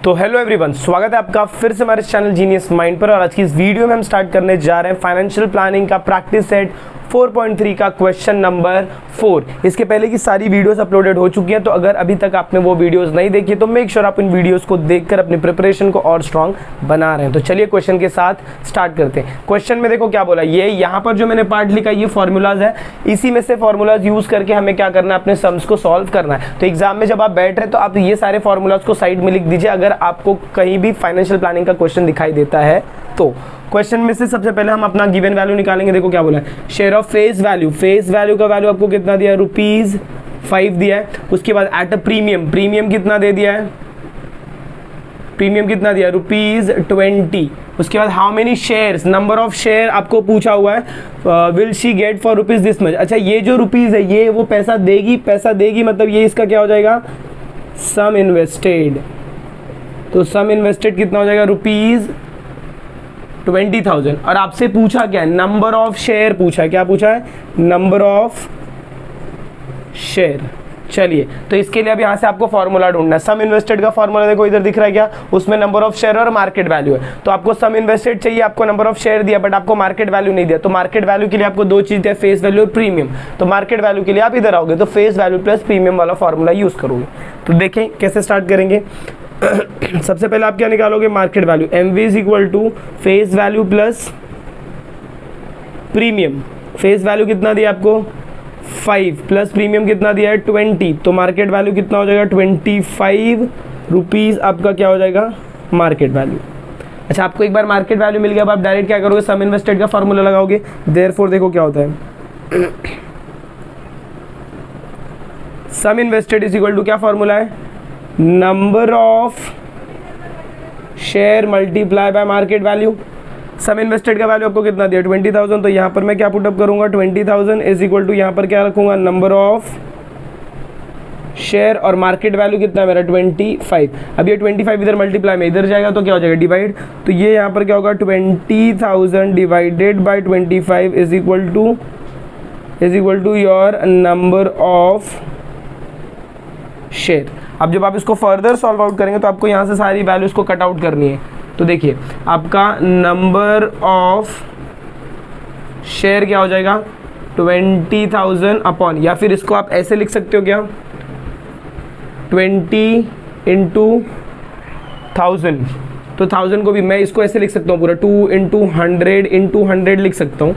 तो hello everyone, स्वागत है आपका फिर से हमारे चैनल जीनियस माइंड पर। और आज की इस वीडियो में हम स्टार्ट करने जा रहे हैं फाइनेंशियल प्लानिंग का प्रैक्टिस सेट 4.3 का क्वेश्चन नंबर 4। इसके पहले की सारी वीडियोस अपलोडेड हो चुकी हैं, तो अगर अभी तक आपने वो वीडियोस नहीं देखी तो मेक श्योर आप इन वीडियोस को देखकर अपनी प्रिपरेशन को और स्ट्रांग बना रहे हैं। तो चलिए क्वेश्चन के साथ स्टार्ट करते हैं। क्वेश्चन में देखो क्या बोला, ये यहाँ पर जो मैंने पार्ट लिखा ये फॉर्मूलाज है, इसी में से फॉर्मूलाज यूज करके हमें क्या करना है, अपने सम्स को सॉल्व करना है। तो एग्जाम में जब आप बैठ रहे तो आप ये सारे फॉर्मूलाज को साइड में लिख दीजिए अगर आपको कहीं भी फाइनेंशियल प्लानिंग का क्वेश्चन दिखाई देता है तो। क्वेश्चन में से सबसे पहले हम अपना गिवन वैल्यू निकालेंगे। देखो क्या बोला है, share of face value. Face value का वैल्यू आपको कितना दिया है, ₹5 दिया है। उसके बाद एट अ प्रीमियम, प्रीमियम कितना दे दिया है, प्रीमियम कितना दिया, ₹20। उसके बाद how many shares, number of share आपको पूछा हुआ है, will she get for rupees this much. अच्छा, ये जो रुपीज है ये वो पैसा देगी मतलब ये इसका क्या हो जाएगा, सम इन्वेस्टेड। तो सम इन्वेस्टेड कितना हो जाएगा, ₹20,000। और आपसे पूछा क्या है, नंबर ऑफ शेयर पूछा है। क्या पूछा है, नंबर ऑफ शेयर। चलिए, तो इसके लिए अब यहाँ से आपको फॉर्मूला ढूंढना है। सम इन्वेस्टेड का फॉर्मूला देखो इधर दिख रहा है क्या, उसमें नंबर ऑफ शेयर और मार्केट वैल्यू है। तो आपको सम इन्वेस्टेड चाहिए, आपको नंबर ऑफ शेयर दिया बट आपको मार्केट वैल्यू नहीं दिया। तो मार्केट वैल्यू के लिए आपको दो चीज है, फेस वैल्यू और प्रीमियम। तो मार्केट वैल्यू के लिए आप इधर आओगे तो फेस वैल्यू प्लस प्रीमियम वाला फॉर्मूला यूज करोगे। तो देखें कैसे स्टार्ट करेंगे। सबसे पहले आप क्या निकालोगे, market value. MV is equal to face value plus premium. Face value कितना दिया आपको, 5 प्लस प्रीमियम कितना दिया है, 20। तो मार्केट वैल्यू कितना हो जाएगा, ₹25 आपका क्या हो जाएगा, मार्केट वैल्यू। अच्छा, आपको एक बार मार्केट वैल्यू मिल गया, अब आप डायरेक्ट क्या करोगे, सम इन्वेस्टेड का फॉर्मूला लगाओगे। देयरफॉर देखो क्या होता है, sum invested is equal to क्या फॉर्मूला है, number of share multiply by market value. Sum invested का वैल्यू आपको कितना दिया, 20,000। तो यहाँ पर मैं क्या पुटअप करूंगा, 20,000 इज इक्वल टू यहाँ पर क्या रखूंगा, नंबर ऑफ शेयर। और मार्केट वैल्यू कितना है मेरा, 25। अब ये 25 इधर मल्टीप्लाई में इधर जाएगा तो क्या हो जाएगा, डिवाइड। तो ये यहाँ पर क्या होगा, 20,000 divided by 25 is equal to your number of share. अब जब आप इसको फर्दर सॉल्व आउट करेंगे तो आपको यहाँ से सारी वैल्यूज को कट आउट करनी है। तो देखिए आपका नंबर ऑफ शेयर क्या हो जाएगा, 20,000 अपॉन, या फिर इसको आप ऐसे लिख सकते हो क्या, 20 इंटू 1000। तो 1000 को भी मैं इसको ऐसे लिख सकता हूँ पूरा, 2 इंटू 100 लिख सकता हूँ।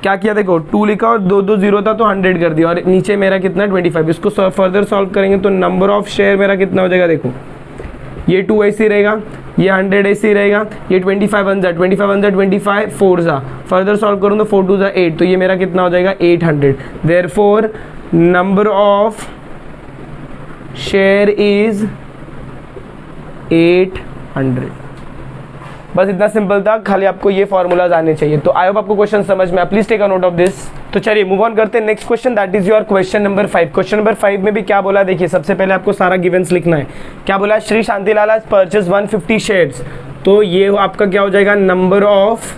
क्या किया देखो, 2 लिखा और 2 जीरो था तो 100 कर दिया, और नीचे मेरा कितना 25। इसको फर्दर सॉल्व करेंगे तो नंबर ऑफ शेयर मेरा कितना हो जाएगा, देखो ये 2 ऐसे ही रहेगा, ये 100 ऐसे ही रहेगा, ये 25 1 जा 25 4 जा, फर्दर सॉल्व करूँ तो 4 2 जा 8, तो ये मेरा कितना हो जाएगा 800। Therefore number of share is 800। बस इतना सिंपल था, खाली आपको ये फॉर्मूलाज आने चाहिए। तो आई होप आपको क्वेश्चन समझ में, please take a note of this. तो चलिए मूव ऑन करते हैं next question, that is your question number 5। Question number 5 में भी क्या बोला, देखिए सबसे पहले आपको सारा गिवंस लिखना है। क्या बोला, Shri Shantilal has purchase 150 shares. तो ये आपका क्या हो जाएगा, नंबर ऑफ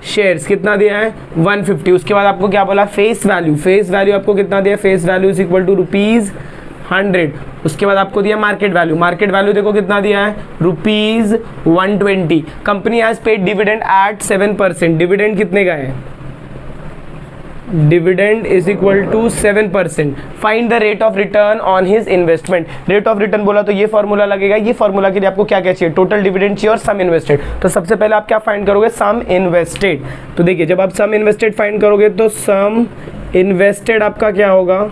शेयर्स कितना दिया है, 150। उसके बाद आपको क्या बोला, फेस वैल्यू। फेस वैल्यू आपको कितना दिया, face value is equal to ₹100। उसके बाद आपको दिया मार्केट वैल्यू। मार्केट वैल्यू देखो कितना दिया है, ₹120। Company has paid dividend at 7%। Dividend कितने का है, dividend is equal to 7%। Find the rate of return on his investment. Rate of return बोला तो ये फॉर्मूला लगेगा। ये फॉर्मूला के लिए आपको क्या क्या चाहिए, टोटल डिविडेंड चाहिए और सम इन्वेस्टेड। तो सबसे पहले आप क्या फाइंड करोगे, सम इन्वेस्टेड। तो देखिए जब आप सम इन्वेस्टेड फाइंड करोगे तो सम इन्वेस्टेड आपका क्या होगा,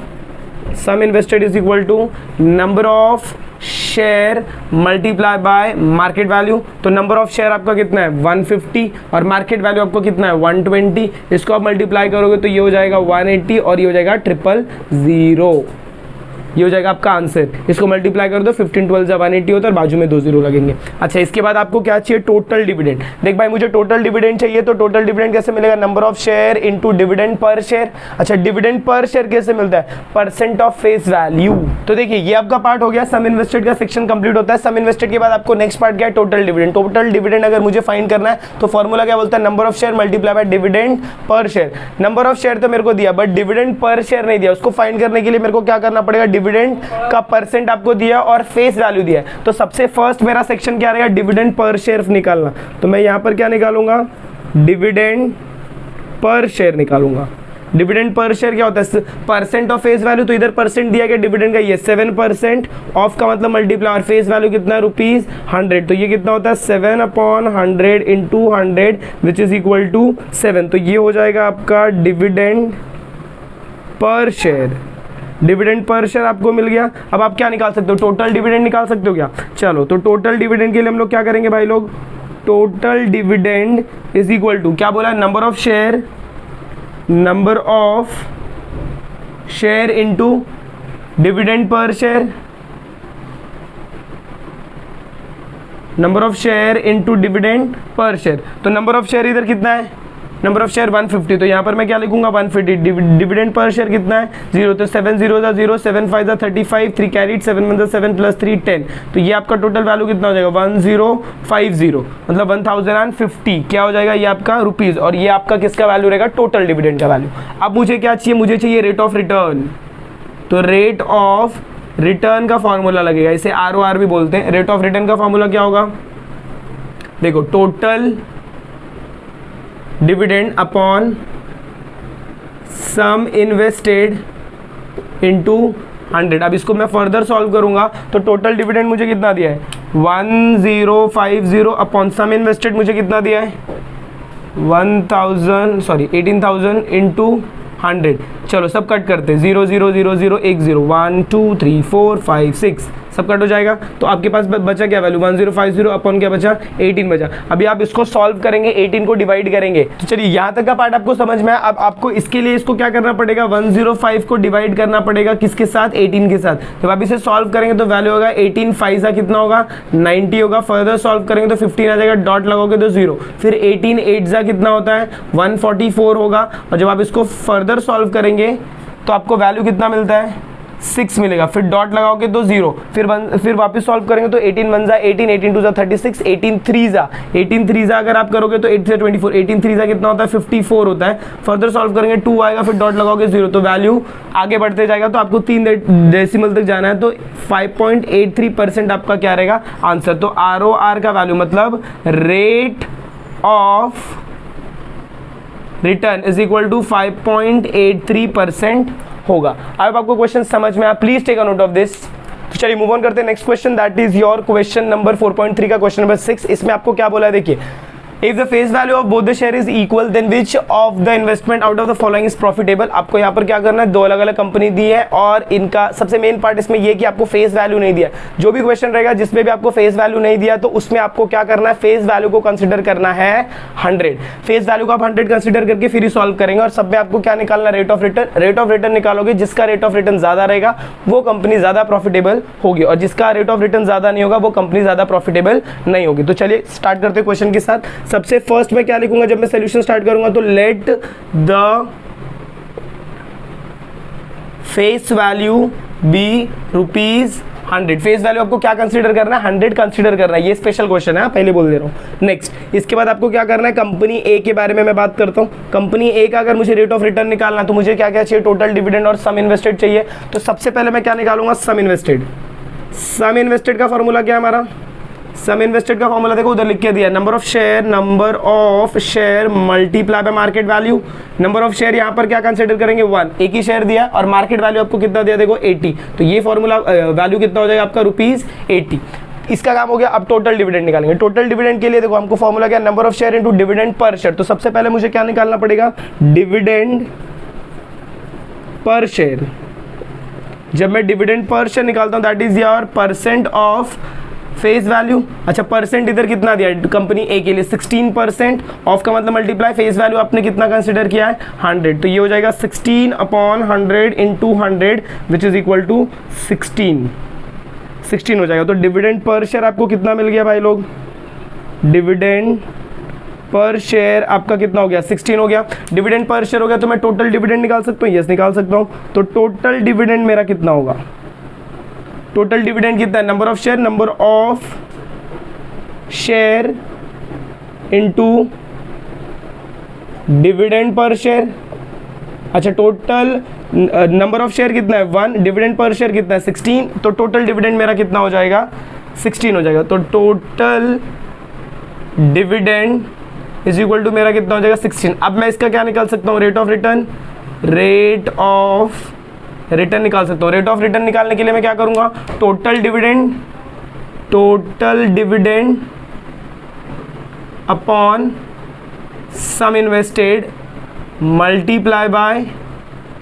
sum invested is equal to number of share multiply by market value. तो नंबर ऑफ शेयर आपका कितना है, 150, और मार्केट वैल्यू आपको कितना है, 120। इसको आप मल्टीप्लाई करोगे तो ये हो जाएगा 180 और ये हो जाएगा 000। ये हो जाएगा आपका आंसर। इसको मल्टीप्लाई कर दो, 15 12 जा 180 होता है और बाजू में 2 जीरो लगेंगे। अच्छा, इसके बाद आपको क्या चाहिए, टोटल डिविडेंड। देख भाई मुझे टोटल डिविडेंड चाहिए, तो टोटल डिविडेंड कैसे मिलेगा, number of share into dividend per share. अच्छा, डिविडेंड पर शेयर कैसे मिलता है, परसेंट ऑफ फेस वैल्यू। तो देखिए ये आपका पार्ट हो गया, सम इन्वेस्टेड का सेक्शन कंप्लीट होता है। सम इन्वेस्टेड के बाद आपको नेक्स्ट पार्ट क्या है, टोटल डिविडेंड। टोटल डिविडेंड अगर मुझे फाइंड करना है तो फॉर्मूला क्या बोलता है, number of share multiply bye dividend per share. Number of share तो मेरे को दिया बट डिविडेंड पर शेयर नहीं दिया, उसको फाइंड करने के लिए मेरे को क्या करना पड़ेगा, डिविडेंड का परसेंट आपको दिया और फेस वैल्यू दिया है। तो सबसे फर्स्ट मेरा सेक्शन क्या रहेगा, डिविडेंड पर शेयर निकालना। तो मैं यहाँ पर क्या निकालूंगा, डिविडेंड पर शेयर निकालूंगा। डिविडेंड पर शेयर क्या होता है, परसेंट ऑफ फेस वैल्यू, तो इधर परसेंट दिया गया डिविडेंड का, ये 7%, ऑफ का मतलब मल्टीप्लाई, और फेस वैल्यू कितना है ₹100, तो ये कितना होता है 7/100 into 100 which is equal to 7। तो ये हो जाएगा आपका dividend per share. Dividend per share आपको मिल गया। अब आप क्या निकाल सकते हो, टोटल डिविडेंड निकाल सकते हो क्या? चलो, तो टोटल डिविडेंड के लिए हम लोग क्या करेंगे भाई लोग, total dividend is equal to क्या बोला है, number of share into dividend per share, number of share into dividend per share. तो नंबर ऑफ शेयर इधर कितना है, नंबर ऑफ शेयर 150, तो यहाँ पर मैं क्या लिखूंगा 150। डिविडेंड पर शेयर कितना है 0, तो 7 0 0, 7 5 35, 3 कैरीड, 7 1 7 प्लस 3 10, तो ये आपका टोटल वैल्यू कितना हो जाएगा 1050, मतलब 1050 क्या हो जाएगा ये आपका रुपीज, और ये आपका किसका वैल्यू रहेगा, टोटल डिविडेंड का वैल्यू। अब मुझे क्या चाहिए, मुझे चाहिए रेट ऑफ रिटर्न। तो रेट ऑफ रिटर्न का फॉर्मूला लगेगा, इसे ROR भी बोलते हैं। रेट ऑफ रिटर्न का फॉर्मूला क्या होगा, देखो total dividend upon sum invested into 100। अब इसको मैं फर्दर सॉल्व करूंगा तो टोटल डिविडेंड मुझे कितना दिया है 1050 अपॉन सम इन्वेस्टेड मुझे कितना दिया है 18,000 इंटू 100। चलो सब कट करते हैं, 0 0 0 0 1 0 1 2 3 4 5 6 सब कट हो जाएगा। तो आपके पास बचा क्या वैल्यू 1050 अपॉन क्या बचा 18 बचा। अभी आप इसको सॉल्व करेंगे, 18 को डिवाइड करेंगे। तो चलिए यहाँ तक का पार्ट आपको समझ में आया। अब आपको इसके लिए इसको क्या करना पड़ेगा 105 को डिवाइड करना पड़ेगा किसके साथ 18 के साथ। जब आप इसे सॉल्व करेंगे तो वैल्यू होगा 18 5 कितना होगा 90 होगा। फर्दर सॉल्व करेंगे तो 15 आ जाएगा, डॉट लगाओगे तो 0, फिर 18 8 कितना होता है 144 होगा। और जब आप इसको फर्दर सॉल्व करेंगे तो आपको वैल्यू कितना मिलता है 6 मिलेगा, फिर डॉट लगाओगे तो 0, फिर वापस सॉल्व करेंगे तो 18 1 जा 18, 18 2 जा 36, 18 3 जा अगर आप करोगे तो 8 से 24, 18 3 जा कितना होता है 54 होता है। फर्दर सॉल्व करेंगे 2 आएगा, फिर डॉट लगाओगे 0, तो वैल्यू आगे बढ़ते जाएगा। तो आपको 3 डेसिमल तक जाना है, तो 5.83% आपका क्या रहेगा आंसर। तो ROR का वैल्यू मतलब rate of return is equal to 5.83% होगा। अब आपको क्वेश्चन समझ में आया, please take a note of this. तो चलिए मूव ऑन करते हैं next question, that is your question number 4.3 का क्वेश्चन नंबर 6। इसमें आपको क्या बोला है देखिए, if the face value of both the share is equal then which of the investment out of the following is profitable. आपको यहाँ पर क्या करना है, दो अलग अलग कंपनी दी है और इनका सबसे मेन पार्ट इसमें ये कि आपको फेस वैल्यू नहीं दिया। जो भी क्वेश्चन रहेगा जिसमें भी आपको फेस वैल्यू नहीं दिया तो उसमें आपको क्या करना है, फेस वैल्यू को कंसिडर करना है 100। फेस वैल्यू को आप 100 कंसिडर करके फिर ही सॉल्व करेंगे। और सब में आपको क्या निकालना, rate of return. Rate of return निकालोगे, जिसका रेट ऑफ रिटर्न ज्यादा रहेगा वो कंपनी ज्यादा प्रॉफिटेबल होगी, और जिसका रेट ऑफ रिटर्न ज्यादा नहीं होगा वो कंपनी ज्यादा प्रॉफिटेबल नहीं होगी। तो चलिए स्टार्ट करते हैं क्वेश्चन के साथ। सबसे फर्स्ट में क्या लिखूंगा जब मैं सॉल्यूशन स्टार्ट करूंगा, तो let the face value be ₹100। Face value आपको क्या कंसीडर करना है 100 कंसीडर करना है। ये स्पेशल क्वेश्चन है, पहले बोल दे रहा हूं। नेक्स्ट इसके बाद आपको क्या करना है, कंपनी ए के बारे में मैं बात करता हूं। कंपनी ए का अगर मुझे रेट ऑफ रिटर्न निकालना तो मुझे क्या क्या चाहिए, टोटल डिविडेंड और सम इन्वेस्टेड चाहिए। तो सबसे पहले मैं क्या निकालूंगा, सम इन्वेस्टेड। सम इन्वेस्टेड का फॉर्मूला क्या है हमारा, सम इन्वेस्टेड का फॉर्मूला देखो उधर लिख के दिया, number of share multiply by market value. Number of share यहाँ पर क्या कंसीडर करेंगे 1, एक ही शेयर दिया और मार्केट वैल्यू आपको कितना दिया देखो 80, तो ये फॉर्मूला वैल्यू कितना हो जाएगा आपका ₹80। इसका काम हो गया। अब टोटल डिविडेंड निकालेंगे। टोटल डिविडेंड के लिए देखो हमको फॉर्मूला क्या, number of share into dividend per share. तो सबसे पहले मुझे क्या निकालना पड़ेगा, डिविडेंड पर शेयर। जब मैं डिविडेंड पर शेयर निकालता हूं that is your percent of face value. अच्छा परसेंट इधर कितना दिया कंपनी ए के लिए 16%, ऑफ का मतलब मल्टीप्लाई, फेस वैल्यू आपने कितना कंसीडर किया है 100, तो ये हो जाएगा 16/100 into 100 which is equal to 16 हो जाएगा। तो डिविडेंड पर शेयर आपको कितना मिल गया भाई लोग, डिविडेंड पर शेयर आपका कितना हो गया 16 हो गया। डिविडेंड पर शेयर हो गया तो मैं टोटल डिविडेंड निकाल सकता हूँ, यस निकाल सकता हूँ। तो टोटल डिविडेंड मेरा कितना होगा, टोटल डिविडेंड कितना है, number of share into dividend per share. अच्छा टोटल नंबर ऑफ शेयर कितना है 1, डिविडेंड पर शेयर कितना है 16, तो टोटल डिविडेंड मेरा कितना हो जाएगा 16 हो जाएगा। तो total dividend is equal to मेरा कितना हो जाएगा 16। अब मैं इसका क्या निकाल सकता हूँ, rate of return, rate of return निकाल सकता हूँ। रेट ऑफ रिटर्न निकालने के लिए मैं क्या करूँगा, total dividend upon sum invested multiply by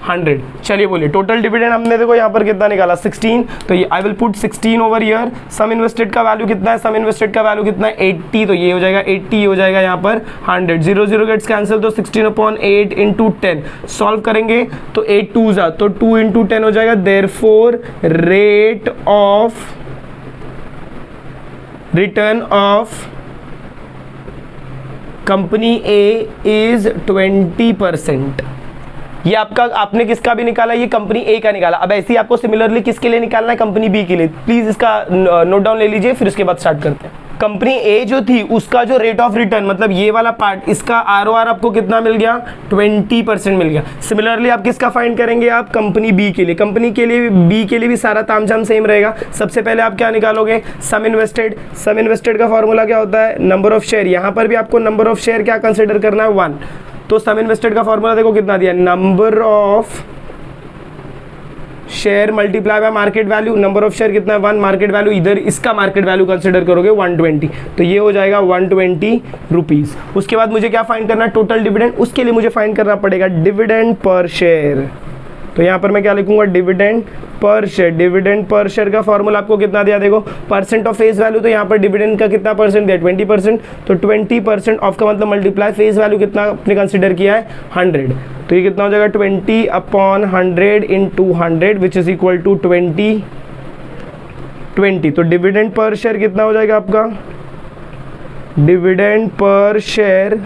100। चलिए बोलिए टोटल डिविडेंड हमने देखो यहाँ पर कितना निकाला 16, तो ये I will put 16 over year. Sum invested का वैल्यू कितना है, सम इन्वेस्टेड का वैल्यू कितना है 80, तो ये हो जाएगा 80, ये हो जाएगा यहाँ पर 100। 0 0 गेट्स कैंसिल, तो 16/8 इंटू 10 सॉल्व करेंगे तो 8 2 जा, तो 2 इंटू 10 हो जाएगा। Therefore rate of return of company A is 20%। ये आपका आपने किसका भी निकाला, ये कंपनी ए का निकाला। अब ऐसे ही आपको सिमिलरली किसके लिए निकालना है, कंपनी बी के लिए। प्लीज इसका नोट डाउन ले लीजिए, फिर उसके बाद स्टार्ट करते हैं। कंपनी ए जो थी उसका जो रेट ऑफ रिटर्न मतलब ये वाला पार्ट, इसका आरओआर आपको कितना मिल गया 20% मिल गया। सिमिलरली आप किसका फाइंड करेंगे, आप कंपनी बी के लिए। कंपनी के लिए बी के लिए भी सारा तामझाम सेम रहेगा। सबसे पहले आप क्या निकालोगे, सम इन्वेस्टेड। सम इन्वेस्टेड का फॉर्मूला क्या होता है, नंबर ऑफ शेयर। यहाँ पर भी आपको नंबर ऑफ शेयर क्या कंसिडर करना है 1। तो सम इन्वेस्टेड का फॉर्मूला देखो कितना दिया, number of share multiply by market value. Number of share कितना है 1, मार्केट वैल्यू इधर इसका मार्केट वैल्यू कंसिडर करोगे 120, तो ये हो जाएगा 120 रुपीज। उसके बाद मुझे क्या फाइंड करना है, टोटल डिविडेंड। उसके लिए मुझे फाइंड करना पड़ेगा डिविडेंड पर शेयर। तो यहाँ पर मैं क्या लिखूंगा, dividend per share. Dividend per share का फॉर्मूला आपको कितना दिया, देखो परसेंट ऑफ फेस वैल्यू, तो यहाँ पर डिविडेंड का कितना परसेंट दिया 20%, तो 20% ऑफ का मतलब मल्टीप्लाई फेस वैल्यू कितना आपने कंसिडर किया है 100, तो ये कितना हो जाएगा 20/100 into 100 which is equal to 20। तो डिविडेंड पर शेयर कितना हो जाएगा आपका, dividend per share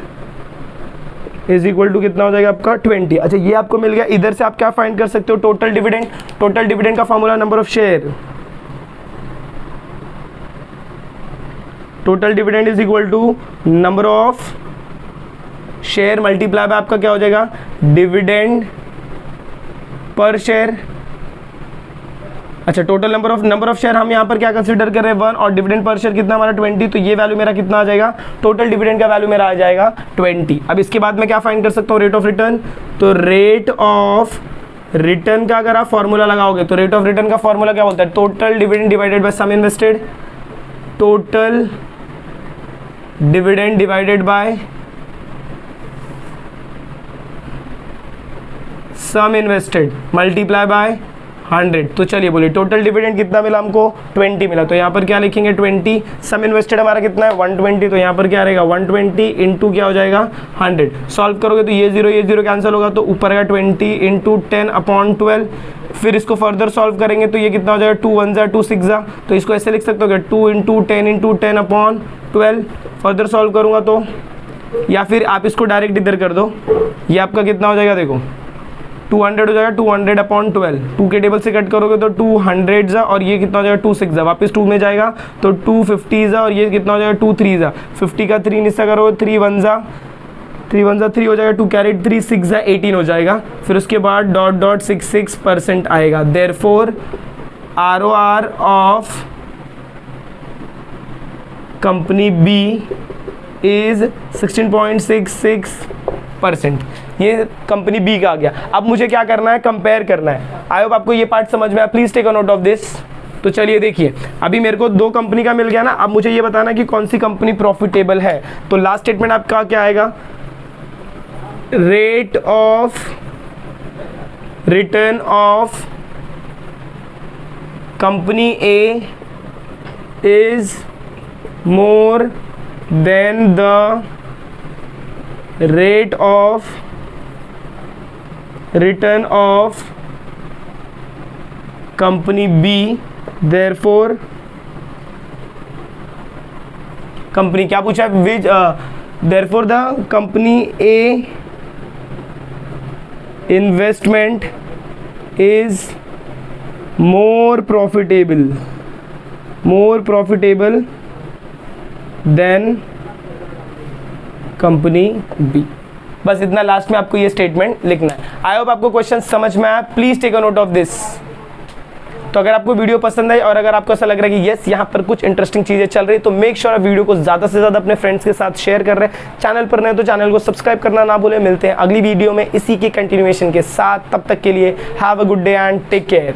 is equal to कितना हो जाएगा आपका 20। अच्छा ये आपको मिल गया। इधर से आप क्या फाइंड कर सकते हो, टोटल डिविडेंड। टोटल डिविडेंड का formula number of share. Total dividend is equal to number of share multiply by आपका क्या हो जाएगा, डिविडेंड पर शेयर। अच्छा टोटल नंबर ऑफ शेयर हम यहाँ पर क्या कंसीडर कर रहे हैं 1, और डिविडेंड पर शेयर कितना हमारा 20, तो ये वैल्यू मेरा कितना आ जाएगा, टोटल डिविडेंड का वैल्यू मेरा आ जाएगा 20। अब इसके बाद मैं क्या फाइंड कर सकता हूँ, रेट ऑफ रिटर्न। तो रेट ऑफ रिटर्न का अगर आप फॉर्मूला लगाओगे तो रेट ऑफ रिटर्न का फॉर्मूला क्या बोलता है, total dividend divided by sum invested. Total dividend divided by sum invested multiply by 100। तो चलिए बोलिए टोटल डिविडेंड कितना मिला हमको 20 मिला, तो यहाँ पर क्या लिखेंगे 20। सम इन्वेस्टेड हमारा कितना है 120, तो यहाँ पर क्या रहेगा 120 इंटू क्या हो जाएगा 100। सॉल्व करोगे तो ये जीरो कैंसिल होगा, तो ऊपर आएगा 20 इंटू 10/12। फिर इसको फर्दर सॉल्व करेंगे तो ये कितना हो जाएगा 2 1 2 6 जा, तो इसको ऐसे लिख सकते हो 2 इंटू 10/12। फर्दर सॉल्व करूँगा तो, या फिर आप इसको डायरेक्ट इधर कर दो, ये आपका कितना हो जाएगा देखो 200 हो जाएगा 200/12। 2 के टेबल से कट करोगे तो 200 जा, और ये कितना हो जाएगा 2 6 जा, वापस 2 में जाएगा तो 250 जा, और ये कितना हो जाएगा 2 3 जा। 50 का 3 निस्सा करोगे 3 1 जा, 3 1 जा 3 हो जाएगा, 2 कैरेट 3 6 जा 18 हो जाएगा। फिर उसके बाद .66% आएगा। Therefore ROR of company B is 16.66%। ये कंपनी बी का आ गया। अब मुझे क्या करना है, कंपेयर करना है। आई होप आपको ये पार्ट समझ में आया, please take a note of this. तो चलिए देखिए, अभी मेरे को 2 कंपनी का मिल गया ना, अब मुझे ये बताना कि कौन सी कंपनी प्रॉफिटेबल है। तो लास्ट स्टेटमेंट आपका क्या आएगा, rate of return of company A is more than the rate of return of company B. Therefore company क्या पूछा है, which therefore the company A investment is more profitable than company B. बस इतना last में आपको ये statement लिखना है। आई होप आपको क्वेश्चन समझ में आया, please take a note of this. तो अगर आपको वीडियो पसंद आई और अगर आपको ऐसा लग रहा है कि यस यहाँ पर कुछ इंटरेस्टिंग चीजें चल रही, तो मेक श्योर आप वीडियो को ज्यादा से ज्यादा अपने फ्रेंड्स के साथ शेयर कर रहे हैं। चैनल पर नए तो चैनल को सब्सक्राइब करना ना भूलें। मिलते हैं अगली वीडियो में इसी के कंटिन्यूएशन के साथ, तब तक के लिए have a good day and take care.